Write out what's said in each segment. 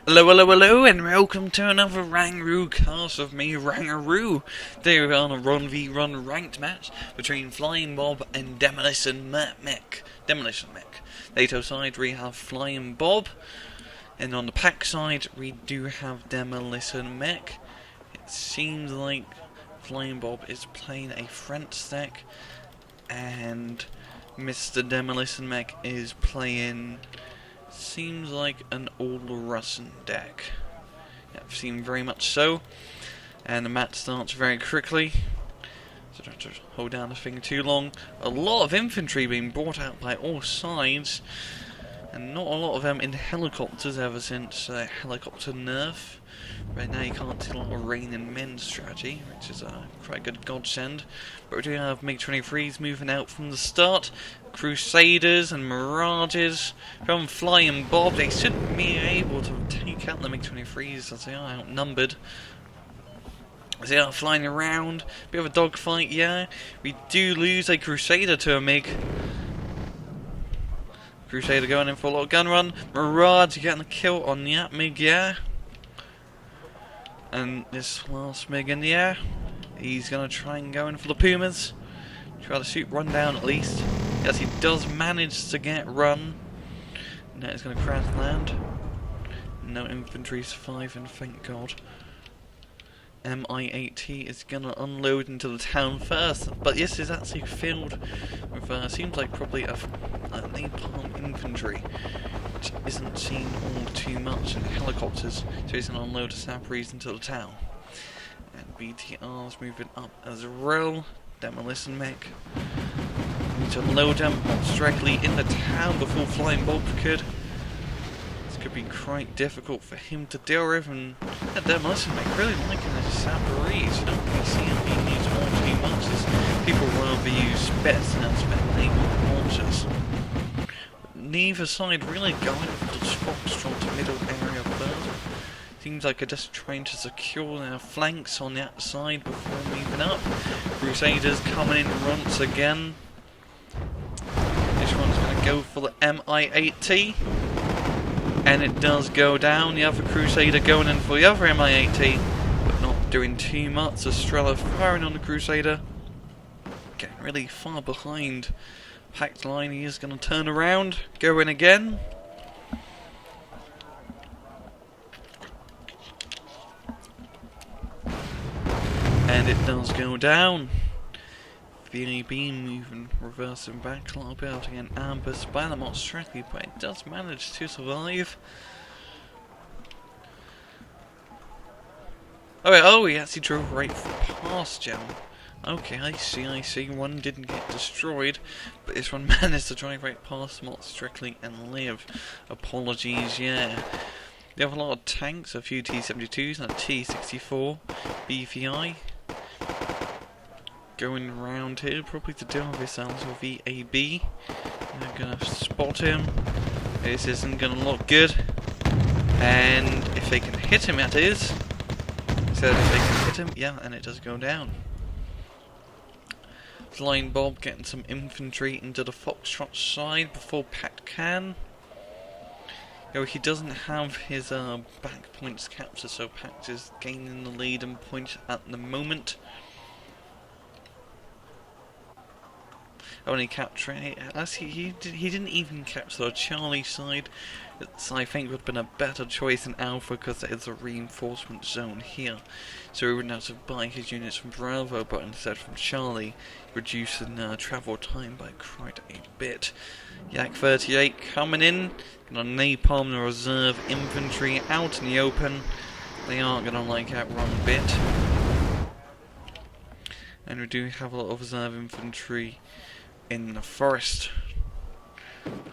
Hello, hello, hello, and welcome to another RANGROOCAST of me, Rangaroo. Today we're on a 1v1 ranked match between FlyingBob and Demolition Mech. Nato side we have FlyingBob, and on the Pact side we do have Demolition Mech. It seems like FlyingBob is playing a French deck, and Mr. Demolition Mech is playing... seems like an old Russian deck. Yep, seems very much so. And the match starts very quickly. So don't have to hold down the thing too long. A lot of infantry being brought out by all sides. And not a lot of them in helicopters ever since helicopter nerf. Right now you can't see a lot of rain and men strategy, which is quite a good godsend. But we do have MiG-23s moving out from the start. Crusaders and Mirages from FlyingBob. They should be able to take out the MiG-23s as they are outnumbered. As they are flying around. Bit of a dogfight, yeah. We do lose a Crusader to a MiG. Crusader going in for a lot of gun run. Mirage getting a kill on that MiG, yeah. And this last MiG in the air, he's going to try and go in for the Pumas. Try to shoot run down at least. Yes, he does manage to get run. Now he's going to crash land. No infantry surviving, thank God. Mi-80 is going to unload into the town first. But yes, it's actually filled with, seems like probably a napalm infantry, which isn't seen all too much in helicopters. So he's going to unload the sappers into the town. And BTR's moving up as well. Demolition Mech. Need to load them directly in the town before FlyingBob could. This could be quite difficult for him to deal with, and that Demolition Mech really liking his sappers. You don't really see him being used all too much as people rather use Spets and Spet launchers. Neither side really going for the Foxtrot middle area first. Seems like they're just trying to secure their flanks on the outside before moving up. Crusaders coming in once again. This one's going to go for the Mi-80. And it does go down. The other Crusader going in for the other Mi-80. But not doing too much. Estrella firing on the Crusader. Getting really far behind. Pact line, he is going to turn around. Go in again. And it does go down. VAB moving, reversing back a little bit after getting ambushed by the monstrosity, but it does manage to survive. Oh, he actually drove right past Gem. Okay, I see. One didn't get destroyed, but this one managed to drive right past monstrosity and live. Apologies, yeah. They have a lot of tanks, a few T-72s and a T-64 BVI. Going around here, probably to deal with this with VAB. They're gonna spot him. This isn't gonna look good. And if they can hit him, that is. So if they can hit him, yeah, and it does go down. FlyingBob getting some infantry into the Foxtrot side before Pact can. He doesn't have his back points captured, so Pact is gaining the lead in points at the moment. Only capturing it. He didn't even capture the Charlie side. It's, I think, would have been a better choice in Alpha because there is a reinforcement zone here. So he wouldn't have to buy his units from Bravo, but instead from Charlie, reducing travel time by quite a bit. Yak 38 coming in, gonna napalm the reserve infantry out in the open. They aren't gonna like that one bit. And we do have a lot of reserve infantry in the forest,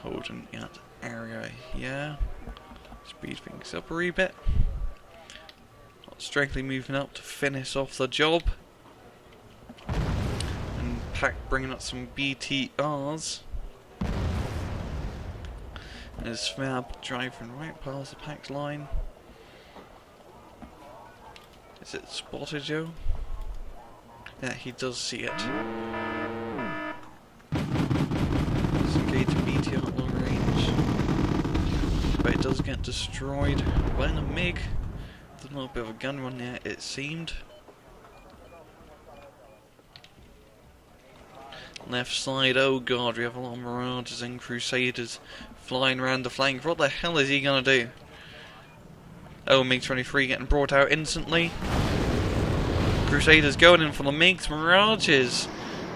holding that area here. Speed things up a wee bit. Strangely moving up to finish off the job. And Pact bringing up some BTRs. And Svab driving right past the Pact line. Is it spotted, Joe? Yeah, he does see it. Disengage BTR at long range. but it does get destroyed by the MiG. There's a little bit of a gun run there, it seemed. Left side, oh god, we have a lot of Mirages and Crusaders flying around the flank. What the hell is he gonna do? Oh, MiG-23 getting brought out instantly. Crusaders going in for the MiGs, Mirages.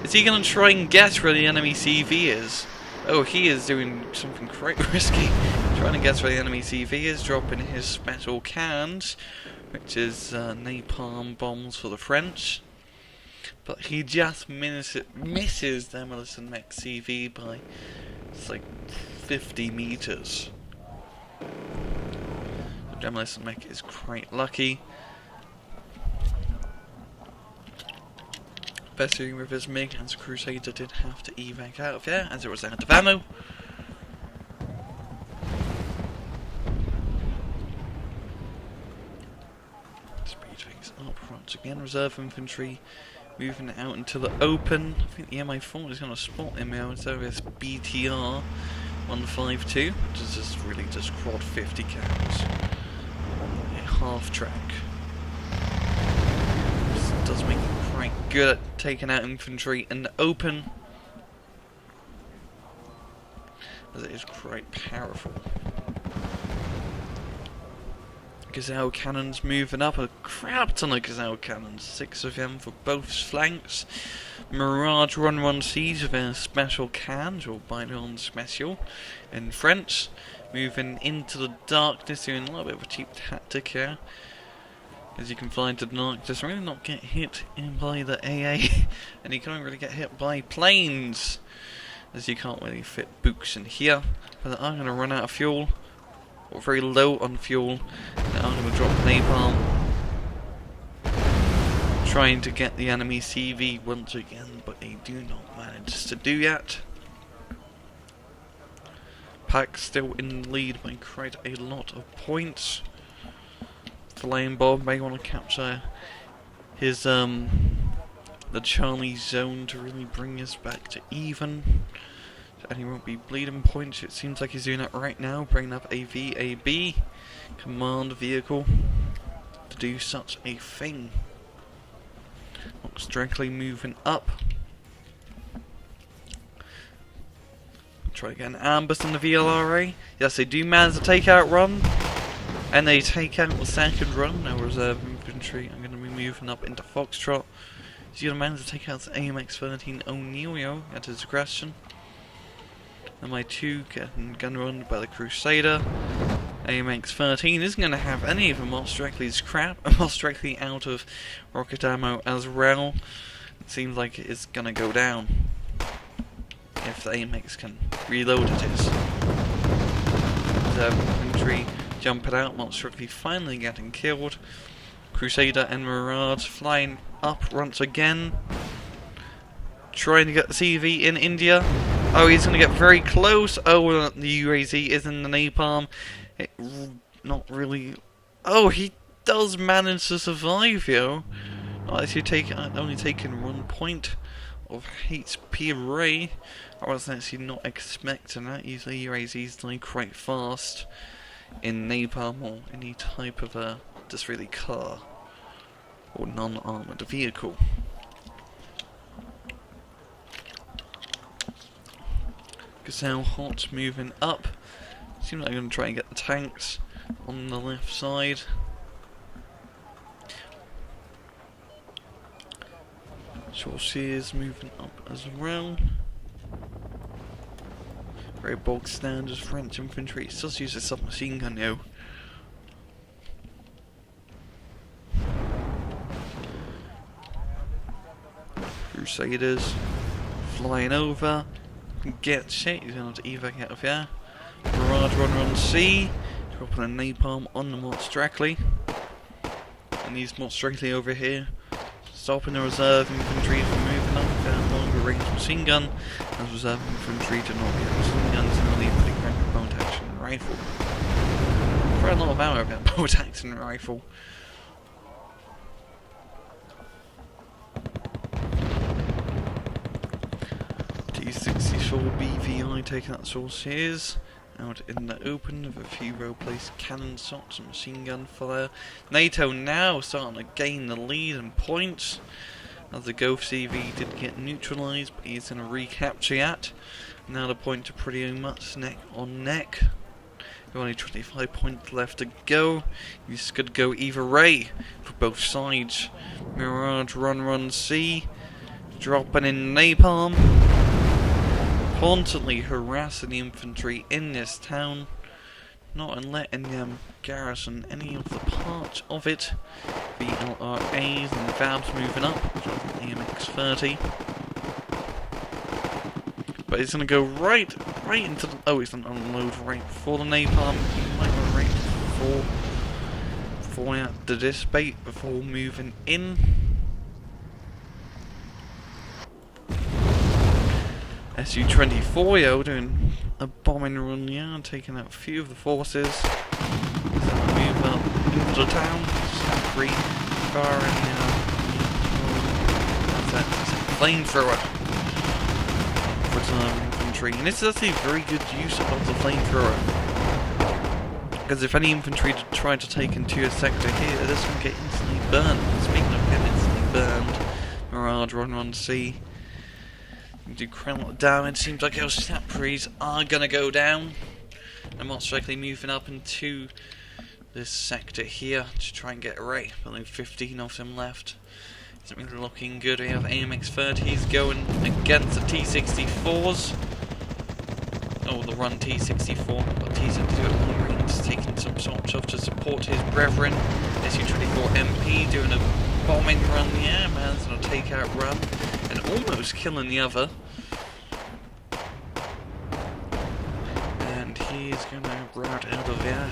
Is he gonna try and guess where the enemy CV is? Oh, he is doing something quite risky. Trying to guess where the enemy CV is, dropping his special cans, which is napalm bombs for the French. But he just misses Demolition Mech CV by, it's like 50 meters. The Demolition Mech is quite lucky. Pursuing with his MiG, as Crusader did have to evac out of there, as it was out of ammo. Speed things up once again. Reserve infantry moving out into the open. I think the MI4 is going to spot him now instead of his BTR 152, which is just really just quad 50 cans. A half track. This does make him quite good at taking out infantry in the open, as it is quite powerful. Gazelle cannons moving up, a crap ton of Gazelle cannons, 6 of them for both flanks. Mirage 116 with their special cans, or Bidon Special in French, moving into the darkness, doing a little bit of a cheap tactic here. As you can fly into the darkness, really not get hit by the AA, and you can't really get hit by planes, as you can't really fit books in here. But I'm going to run out of fuel, or very low on fuel. Now I'm going to drop napalm, trying to get the enemy CV once again, but they do not manage to do that. Pact still in the lead by quite a lot of points. FlyingBob may want to capture his the Charlie zone to really bring us back to even. And he won't be bleeding points. It seems like he's doing that right now, bringing up a VAB command vehicle to do such a thing. Looks directly moving up. Try to get an ambush in the VLRA. Yes, they do manage the takeout run, and they take out the second run. Now reserve infantry. I'm going to be moving up into Foxtrot. He's going to manage to take out the AMX-13 O'Neill at his aggression. And my 2 getting gun run by the Crusader. AMX-13 isn't going to have any of the most directly's crap. Most directly out of rocket ammo as well. It seems like it's going to go down if the AMX can reload it. The infantry jumping out, most directly finally getting killed. Crusader and Mirage flying up once again, trying to get the CV in India. Oh, he's going to get very close. Oh, the UAZ is in the napalm. Not really. Oh, he does manage to survive, yo. Actually, only taking 1 point of HP array. I was actually not expecting that. Usually, UAZs die quite fast in napalm or any type of just really car or non-armored vehicle. Gazelle hot moving up. Seems like I'm going to try and get the tanks on the left side. Sauciers moving up as well. Very bog standard French infantry. It does use a submachine gun now. Crusaders flying over. Get shit, he's going to have to evac out of here. Mirage run C, dropping a napalm on the mods directly. And these mods directly over here, stopping the reserve infantry from moving up with a longer range machine gun, as reserve infantry do not get machine guns and only pretty crack bolt action rifle. Quite a lot of ammo about bolt action rifle. T64 BVI taking out Sauciers, out in the open with a few well-placed cannon shots and machine gun fire. NATO now starting to gain the lead and points, as the Gulf CV did get neutralised, but he's going to recapture that. Now the points are pretty much neck on neck. With only 25 points left to go. This could go either way for both sides. Mirage Run C, dropping in napalm, constantly harassing the infantry in this town, not letting them garrison any of the parts of it. The LRAs and VABs moving up, AMX-30. But it's going to go right into the... Oh, it's going to unload right before the napalm. He might run right before out the dispate before moving in. Su-24 doing a bombing run, yeah, taking out a few of the forces. Move up into the town. Free firing, that's that. Flamethrower for some infantry, and this is actually very good use of the flamethrower. Because if any infantry tried to take into a sector here, this one get instantly burned. Speaking of getting instantly burned, Mirage Run C. Do quite a lot of damage. Seems like our sappers are gonna go down. I'm most likely moving up into this sector here to try and get a ray. Only 15 of them left. Isn't really looking good. We have AMX-30s going against the T-64s. Oh, the Run T-64, but T-72 at long range, taking some shots off to support his brethren. Su-24 MP doing a bombing run. Yeah, man's gonna take out Run and almost killing the other. And he's gonna route out of there.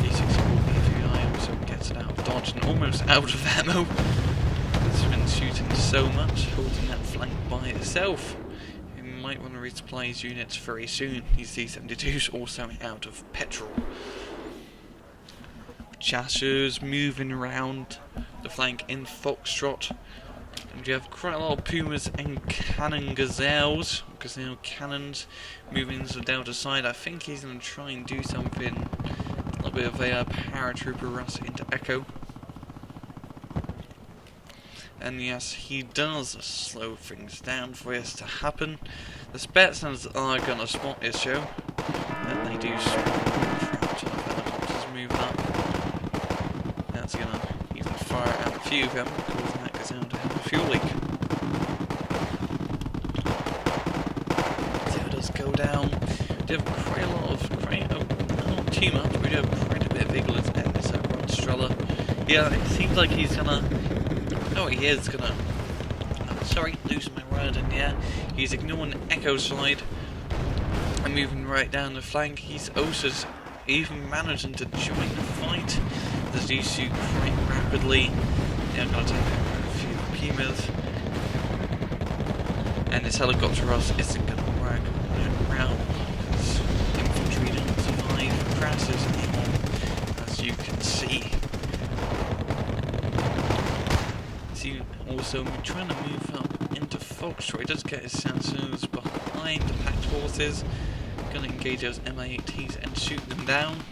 T-64 also gets it out of dodge and almost out of ammo. It's been shooting so much, holding that flank by itself. He might want to resupply his units very soon. His T-72's also out of petrol. Chasseurs moving around the flank in Foxtrot. And you have quite a lot of Pumas and Cannon Gazelle cannons moving to the Delta side. I think he's going to try and do something, a little bit of a paratrooper rush into Echo. And yes, he does slow things down for this to happen. The Spetsnaz are going to spot this show, and they do spot helicopters moving up. That's going to even fire out a few of them, causing that Gazelle to have a fuel leak. So it does go down. We do have quite a lot of, not too much, we do have quite a bit of Eagles and this Rod Strella. Yeah, it seems like he's going to... Oh, he is gonna... sorry, losing my word, and yeah, he's ignoring the Echo side and moving right down the flank. He's also even managing to join the fight. As these shoot quite rapidly. Yeah, I'm gonna take out a few Pumas. And this helicopter rush isn't gonna work around because infantry don't survive crashes anymore, as you can see. Also trying to move up into Foxtrot. He does get his sensors behind the Pact forces. Gonna engage those MI-80s and shoot them down.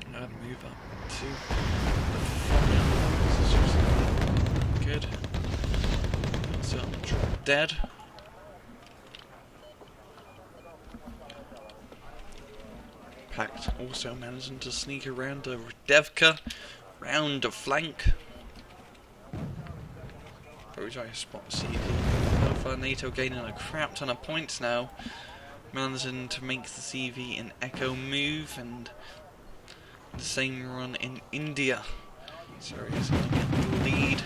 I'm gonna move up to the front. Good. So I'm dead. Pact also managing to sneak around the Devka, round the flank. Very try to spot CV. Alpha NATO gaining a crap ton of points now, managing to make the CV and Echo move, and the same run in India. So he's going to get the lead,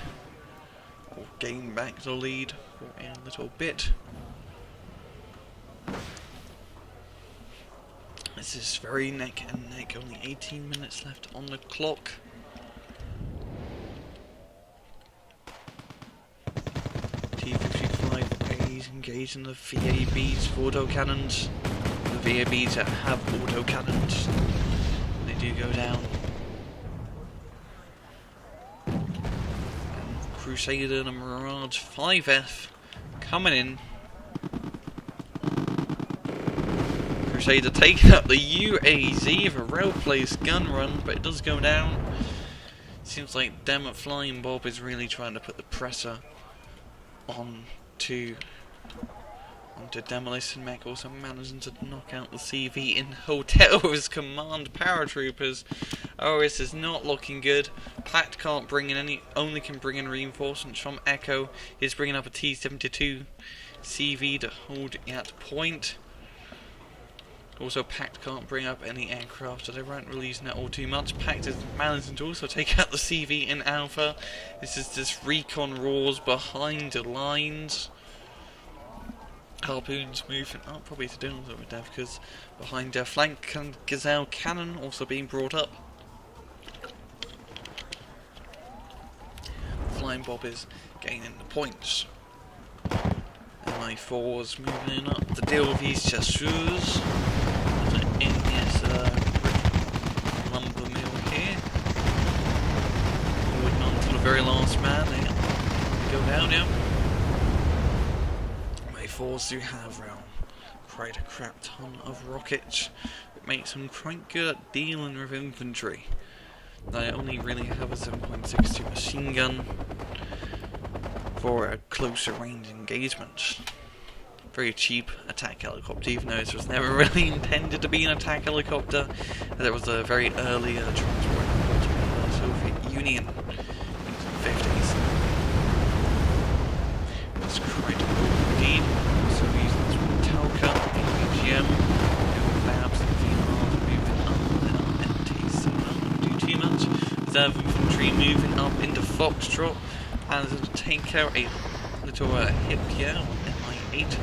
or gain back the lead for a little bit. This is very neck and neck, only 18 minutes left on the clock. T-55A's engaging the VABs for autocannons. The VABs that have autocannons, they do go down. Crusader and Mirage 5F coming in. Crusader taking up the UAZ of a well-placed gun run, but it does go down. Seems like Nato FlyingBob is really trying to put the pressure onto Demolition Man, also managing to knock out the CV in hotel with his command paratroopers. Oh, this is not looking good. Pact can't bring in any, only can bring in reinforcements from Echo. He's bringing up a T-72 CV to hold at point. Also, Pact can't bring up any aircraft, so they won't release that all too much. Pact is managing to also take out the CV in Alpha. This is just recon roars behind the lines. Harpoons moving up, probably to do with Dev, because behind their flank Gazelle cannon also being brought up. FlyingBob is gaining the points. MI4's moving up to deal with these chasseurs. In this lumber mill here. Forwarding on to the very last man. They go down now. MI4s do have quite a crap ton of rockets. It makes them quite good at dealing with infantry. They only really have a 7.62 machine gun for a closer range engagement. Very cheap attack helicopter, even though it was never really intended to be an attack helicopter. There was a very early transport helicopter in the Soviet Union in the 50s. That's quite cool indeed. So using this one Talca, APGM, Labs and VRs moving up, MT7 not do too much. Reserve infantry moving up into Foxtrot and to take out a little Hipia on MI8.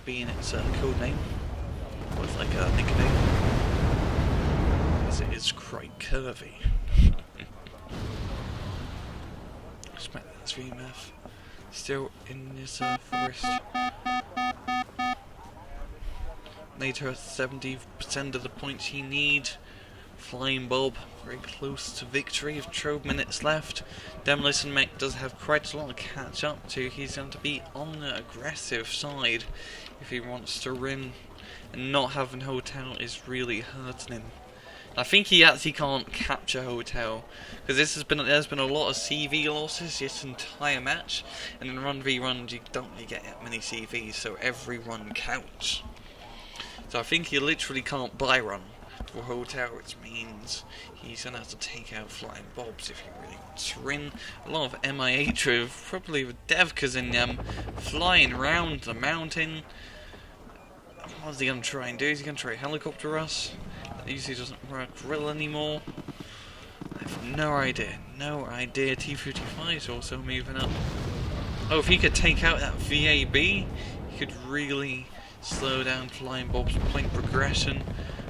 Being its code name, or it's like a nickname, as it is quite curvy. Expect that's VMF still in this forest. NATO has 70% of the points he needs. FlyingBob very close to victory with 12 minutes left. Demolition Man does have quite a lot to catch up to. He's going to be on the aggressive side if he wants to win, and not having hotel is really hurting him. I think he actually can't capture hotel because there's been a lot of CV losses this entire match, and in run v runs you don't really get that many CVs, so every run counts. So I think he literally can't buy run for hotel, which means he's gonna have to take out FlyingBobs if he really wants to win. A lot of MI8 with probably with Devkas in them flying around the mountain. What's he gonna try and do? Is he gonna try helicopter us? That usually doesn't work real anymore. I have no idea. No idea. T-55 is also moving up. Oh, if he could take out that VAB, he could really slow down FlyingBob's point progression.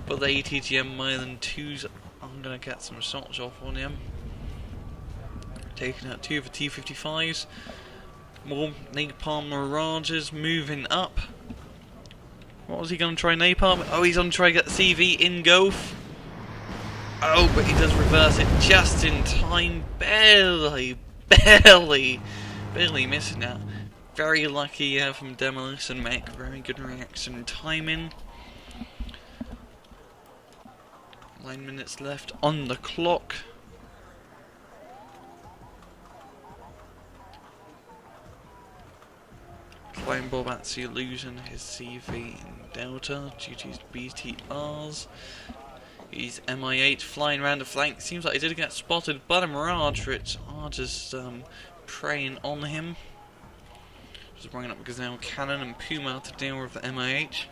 But the ATGM Mylan 2s, I'm going to get some shots off on him. Taking out 2 of the T-55s. More Napalm Mirages moving up. What was he going to try napalm? Oh, he's going to try to get the CV in Gulf. Oh, but he does reverse it just in time. Barely missing that. Very lucky from Demolition Man. Very good reaction timing. 9 minutes left on the clock. FlyingBob actually losing his CV in Delta due to his BTRs. He's MI8 flying around the flank. Seems like he did get spotted by the Mirage, which are just preying on him. Just bringing up Gazelle Cannon and Puma to deal with the MI8.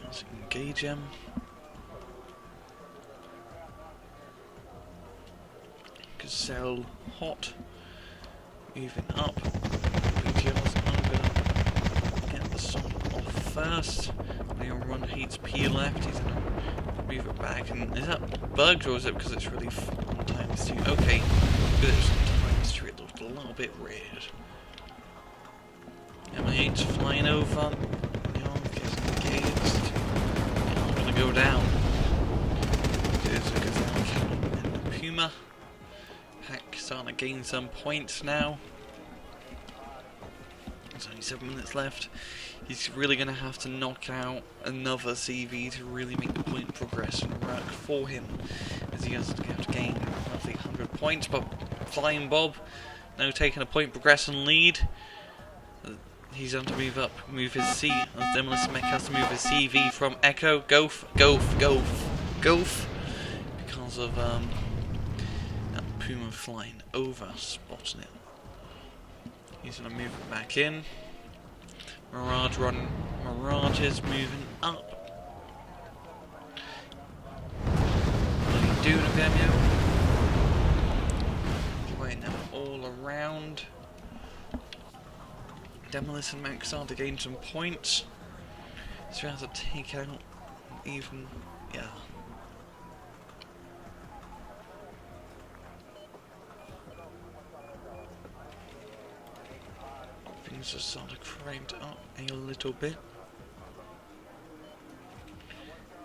Let's engage him. Gazelle hot. Moving up. BTR's going to get the sun off first. Leon run heats P left. He's going to move it back. And is that bugged or is it because it's really on times 2? Okay. Because it's on times 2, it looked a little bit weird. MI8's flying over. Leon gets engaged. go down. There's a Gazelle Cannon and a Puma. Pack starting to gain some points now. There's only 7 minutes left. He's really going to have to knock out another CV to really make the point progression work for him, as he has to gain roughly 100 points. But FlyingBob now taking a point progression lead. He's going to move his C. Demolition Mech has to move his CV from Echo, Golf, because of that Puma flying over, spotting it. He's going to move it back in. Mirage is moving up. What are you doing, Vimeo? Playing them all around. Demolition Mech starting to gain some points. So we have to take out even, yeah. Things are starting to crank up a little bit.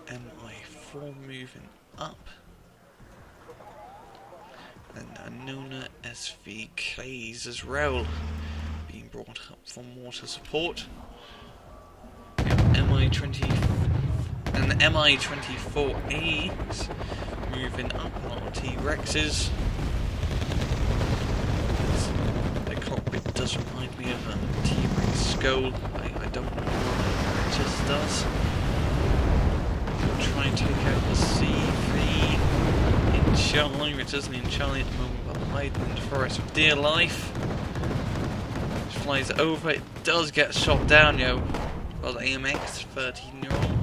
MI4 moving up. And Anuna SVKs as well being brought up for water support. MI20 and the MI24As moving up. A lot of T-Rexes. The cockpit does remind me of a T-Rex skull. I don't know what it just does. We'll try and take out the CV in Charlie, which isn't in Charlie at the moment, but hiding in the forest with dear life. Which flies over, it does get shot down, yo. Well, AMX, 13-year-old.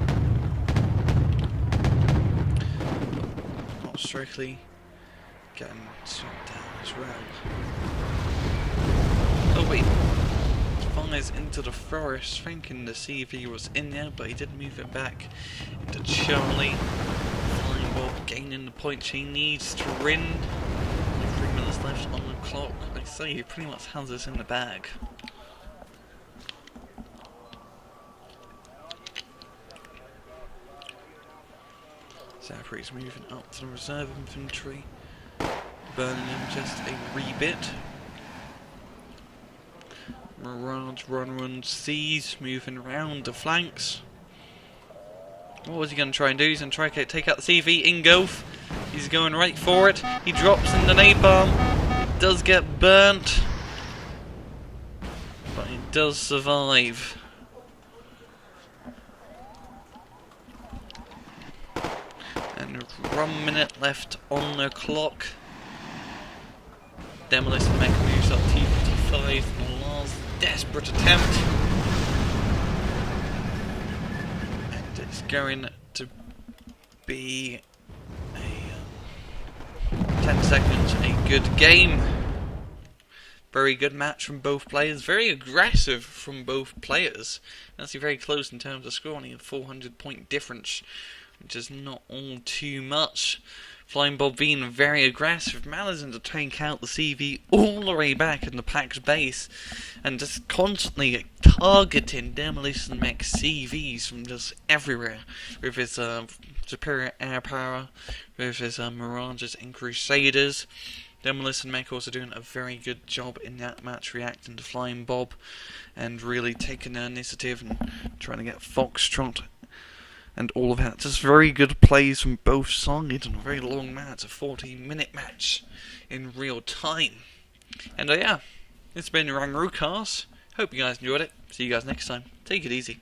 Not strictly getting shot down as well. Oh wait, flies into the forest, thinking the CV was in there, but he did move it back into Charlie. FlyingBob gaining the points he needs to win. Only 3 minutes left on the clock. Like I say, he pretty much has this in the bag. Zapri's moving up to the reserve infantry, burning him just a wee bit. Mirage run C's moving around the flanks. What was he going to try and do? He's going to try to take out the CV in Gulf. He's going right for it. He drops in the napalm. It does get burnt, but he does survive. And 1 minute left on the clock. Demolition Mech moves up T-55 in the last desperate attempt. And it's going to be a 10 seconds, a good game. Very good match from both players. Very aggressive from both players. Actually very close in terms of score, only a 400 point difference, which is not all too much. FlyingBob being very aggressive, managing to take out the CV all the way back in the Pact's base, and just constantly targeting Demolition Mech CVs from just everywhere, with his superior air power, with his Mirages and Crusaders. Demolition Mech also doing a very good job in that match, reacting to FlyingBob, and really taking the initiative and trying to get Foxtrot and all of that. Just very good plays from both sides, and a very long match, a 14-minute match in real time. And yeah, it's been RANGROOCAST. Hope you guys enjoyed it. See you guys next time. Take it easy.